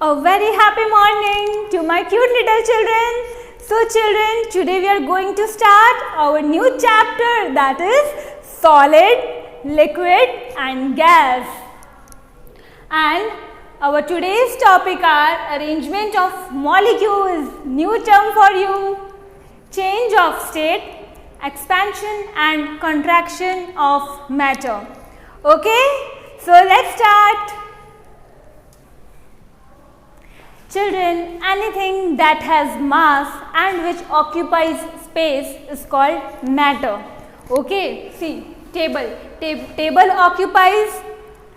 A very happy morning to my cute little children. So children, today we are going to start our new chapter, that is solid, liquid and gas. And our today's topic are arrangement of molecules, new term for you, change of state, expansion and contraction of matter. Okay, so let's start. Children, anything that has mass and which occupies space is called matter. Okay, see, table occupies,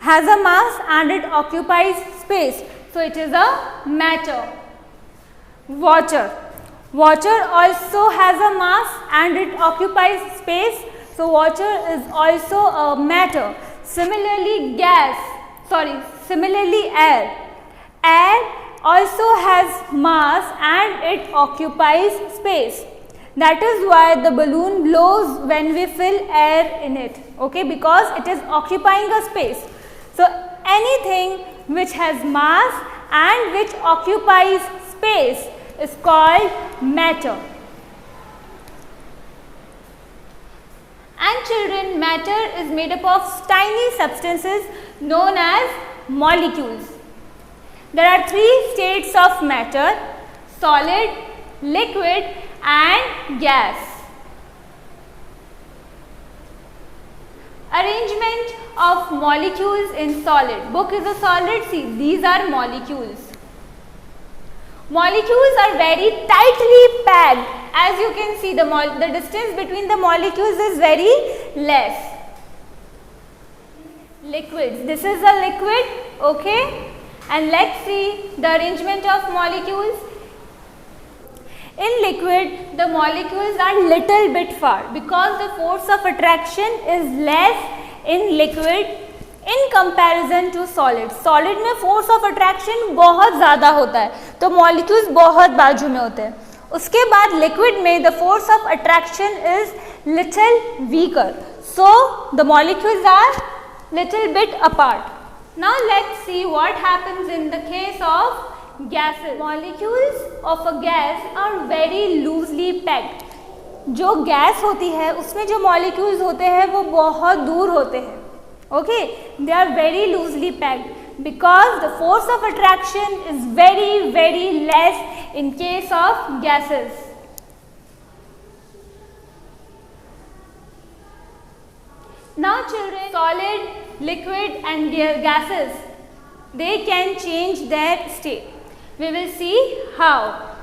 has a mass and it occupies space. So it is a matter. Water also has a mass and it occupies space. So water is also a matter. Similarly air also has mass and it occupies space. That is why the balloon blows when we fill air in it, okay, because it is occupying a space. So anything which has mass and which occupies space is called matter. And children, matter is made up of tiny substances known as molecules. There are three states of matter: solid, liquid and gas. Arrangement of molecules in solid. Book is a solid. See, these are molecules. Molecules are very tightly packed. As you can see, the distance between the molecules is very less. Liquids. This is a liquid, okay? And let's see the arrangement of molecules. In liquid, the molecules are little bit far because the force of attraction is less in liquid in comparison to solid. Solid में force of attraction बहुत ज़्यादा होता है, तो molecules बहुत बाजू में होते हैं. उसके बाद liquid में the force of attraction is little weaker, so the molecules are little bit apart. Now let's see what happens in the case of gases. Molecules of a gas are very loosely packed. जो gas होती है उसमें जो molecules होते हैं वो बहुत दूर होते हैं. Okay, they are very loosely packed because the force of attraction is very, very less in case of gases. Now children, solid, liquid and gases, they can change their state. We will see how.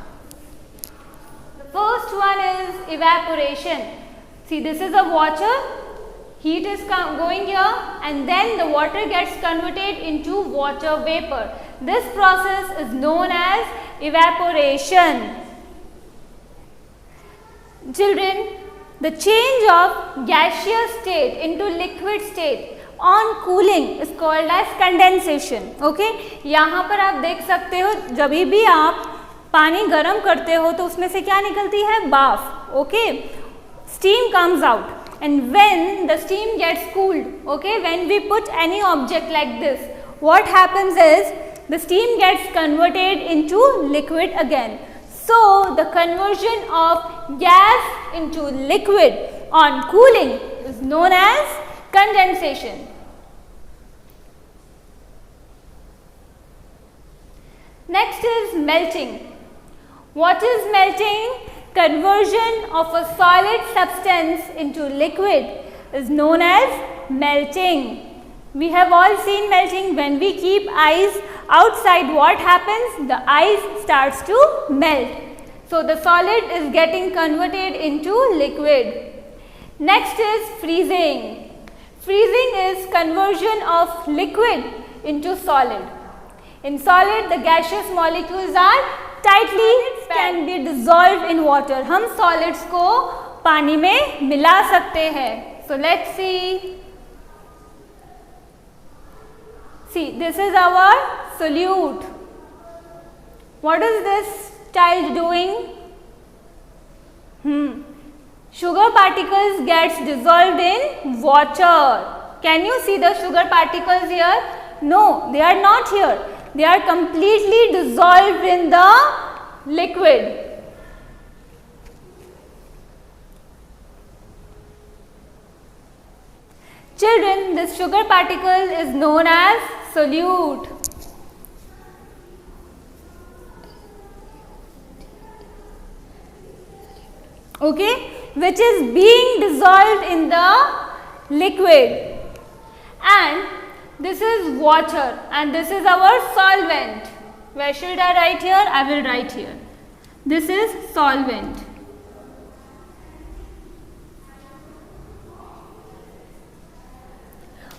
The first one is evaporation. See, this is a water. Heat is going here and then the water gets converted into water vapor. This process is known as evaporation. Children, the change of gaseous state into liquid state on cooling is called as condensation. Okay? यहाँ पर आप देख सकते हो जब भी आप पानी गर्म करते हो तो उसमें से क्या निकलती है? भाप. Okay? Steam comes out. And when the steam gets cooled, okay, when we put any object like this, what happens is the steam gets converted into liquid again. So the conversion of gas into liquid on cooling is known as condensation. Next is melting. What is melting? Conversion of a solid substance into liquid is known as melting. We have all seen melting. When we keep ice outside, what happens? The ice starts to melt. So the solid is getting converted into liquid. Next is freezing. Freezing is conversion of liquid into solid. In solid, the gaseous molecules are tightly can be dissolved in water. हम solids को पानी में मिला सकते हैं. So let's see. See, this is our solute. What is this child doing? Sugar particles gets dissolved in water. Can you see the sugar particles here? No, they are not here. They are completely dissolved in the liquid. Children, this sugar particle is known as solute. Okay, which is being dissolved in the liquid, and this is water, and this is our solvent. Where should I write here? I will write here. This is solvent.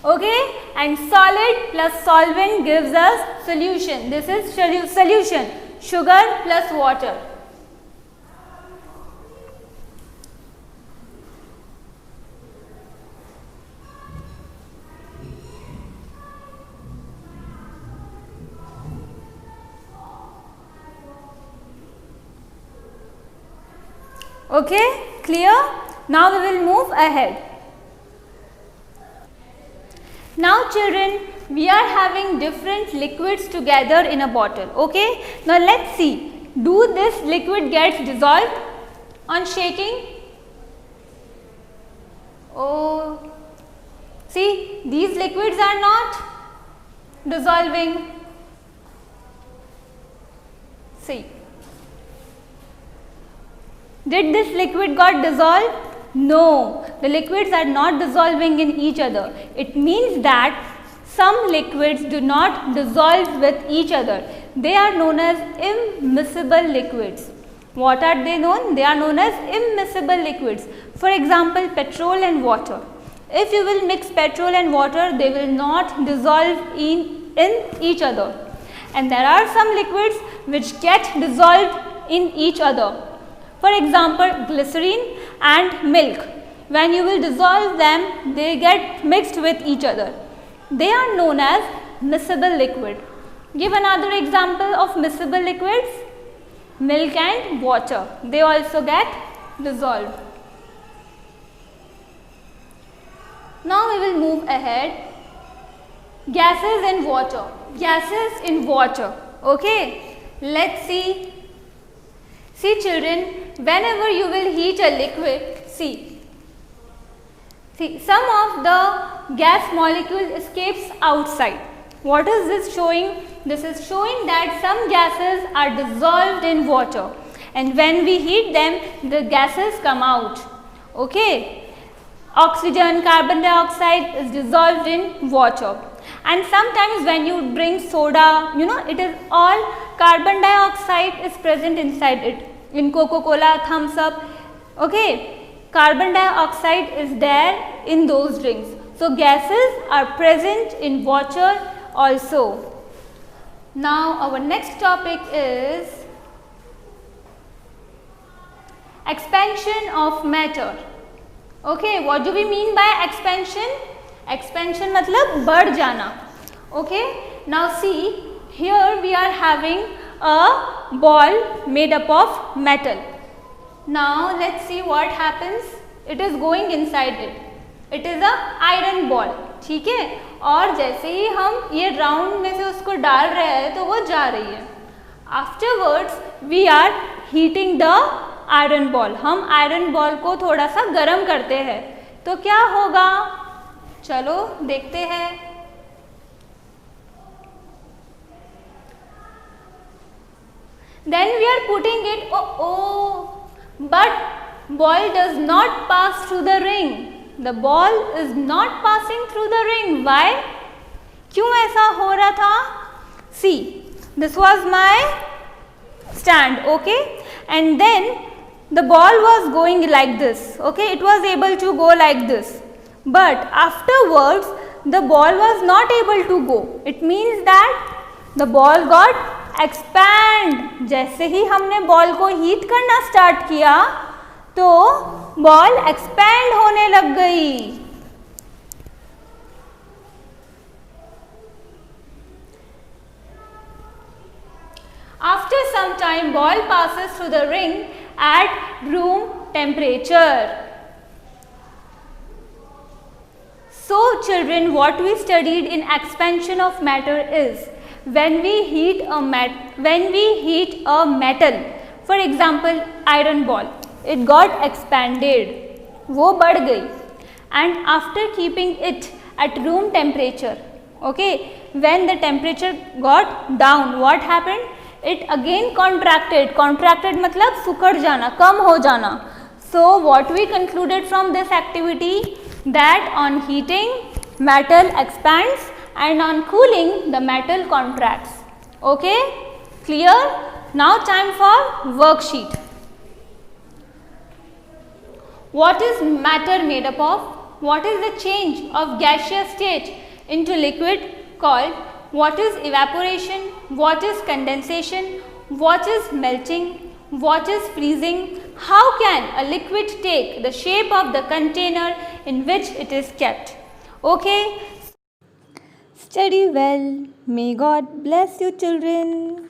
Okay, and solid plus solvent gives us solution. This is solution, sugar plus water. Okay, clear? Now we will move ahead. Now children, we are having different liquids together in a bottle. Okay, now let's see, do this liquid gets dissolved on shaking? Oh, see, these liquids are not dissolving. See, did this liquid got dissolved? No, the liquids are not dissolving in each other. It means that some liquids do not dissolve with each other. They are known as immiscible liquids. What are they known? They are known as immiscible liquids. For example, petrol and water. If you will mix petrol and water, they will not dissolve in each other. And there are some liquids which get dissolved in each other. For example, glycerine and milk. When you will dissolve them, they get mixed with each other. They are known as miscible liquid. Give another example of miscible liquids. Milk and water. They also get dissolved. Now we will move ahead. Gases in water. Gases in water. Okay. Let's see. See children, whenever you will heat a liquid, see some of the gas molecule escapes outside. What is this showing? This is showing that some gases are dissolved in water, and when we heat them, the gases come out. Okay. Oxygen, carbon dioxide is dissolved in water. And sometimes when you drink soda, it is all carbon dioxide is present inside it. In Coca-Cola, Thumbs Up, okay, carbon dioxide is there in those drinks. So gases are present in water also. Now our next topic is expansion of matter. Okay, what do we mean by expansion? Expansion matlab बढ़ जाना. Okay, now see, here we are having a ball made up of metal. Now let's see what happens. It is going inside it. It is a iron ball. ठीक है, और जैसे ही हम ये round में से उसको डाल रहे हैं तो वो जा रही है. Afterwards we are heating the iron ball. हम iron ball को थोड़ा सा गर्म करते हैं. तो क्या होगा? चलो देखते हैं. Then we are putting it, but ball does not pass through the ring. The ball is not passing through the ring. Why? क्यों ऐसा हो रहा था? See, this was my stand, okay, and then the ball was going like this, okay, it was able to go like this, but afterwards the ball was not able to go. It means that the ball got expand. जैसे ही हमने ball को heat करना start किया तो ball expand होने लग गई. After some time, ball passes through the ring at room temperature. So children, what we studied in expansion of matter is when we heat a metal, for example iron ball, it got expanded, वो बढ़ गई, and after keeping it at room temperature, okay, when the temperature got down, what happened? It again contracted. Contracted मतलब सुकड़ जाना, कम हो जाना. So what we concluded from this activity, that on heating metal expands and on cooling the metal contracts. Okay, clear? Now time for worksheet. What is matter made up of? What is the change of gaseous state into liquid called? What is evaporation? What is condensation? What is melting? What is freezing? How can a liquid take the shape of the container in which it is kept? Okay. Study well. May God bless you, children.